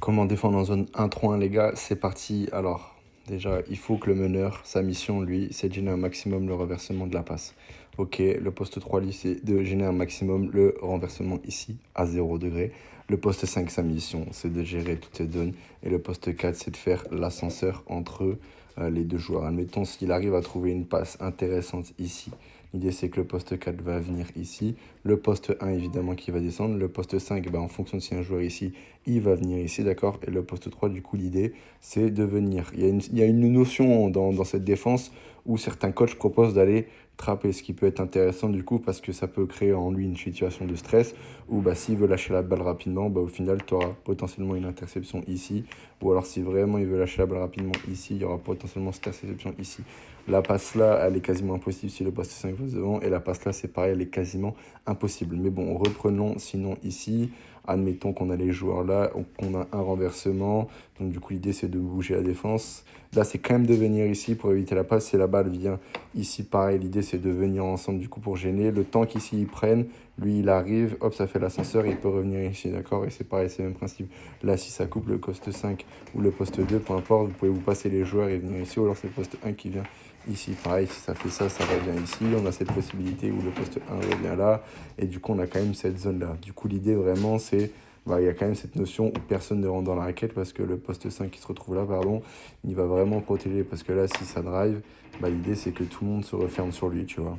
Comment défendre en zone 1-3-1 les gars, c'est parti. Alors déjà il faut que le meneur, sa mission lui, c'est de gêner un maximum le renversement de la passe. Ok, le poste 3 lui c'est de gêner un maximum le renversement ici à 0 degré. Le poste 5 sa mission c'est de gérer toutes ces zones. Et le poste 4 c'est de faire l'ascenseur entre les deux joueurs. Admettons s'il arrive à trouver une passe intéressante ici. L'idée c'est que le poste 4 va venir ici. Le poste 1 évidemment qui va descendre. Le poste 5 en fonction de si un joueur ici il va venir ici, d'accord? Et le poste 3, du coup, l'idée, c'est de venir. Il y a une notion dans cette défense où certains coachs proposent d'aller trapper, ce qui peut être intéressant, du coup, parce que ça peut créer en lui une situation de stress où s'il veut lâcher la balle rapidement, au final, tu auras potentiellement une interception ici. Ou alors, si vraiment il veut lâcher la balle rapidement ici, il y aura potentiellement cette interception ici. La passe là, elle est quasiment impossible si le poste 5 va devant. Et la passe là, c'est pareil, elle est quasiment impossible. Mais bon, reprenons sinon ici. Admettons qu'on a les joueurs là, qu'on a un renversement. Donc du coup, l'idée, c'est de bouger la défense. Là, c'est quand même de venir ici pour éviter la passe. Si la balle vient ici, pareil, l'idée, c'est de venir ensemble du coup pour gêner. Le temps qu'ici, ils prennent, lui, il arrive, hop, ça fait l'ascenseur, il peut revenir ici, d'accord? Et c'est pareil, c'est le même principe. Là, si ça coupe le poste 5 ou le poste 2, peu importe, vous pouvez vous passer les joueurs et venir ici. Ou alors c'est le poste 1 qui vient ici. Pareil, si ça fait ça, ça revient ici. On a cette possibilité où le poste 1 revient là. Et du coup, on a quand même cette zone-là. Du coup, l'idée vraiment, c'est il y a quand même cette notion où personne ne rentre dans la raquette parce que le poste 5 qui se retrouve là, pardon, il va vraiment protéger. Parce que là, si ça drive, l'idée, c'est que tout le monde se referme sur lui, tu vois.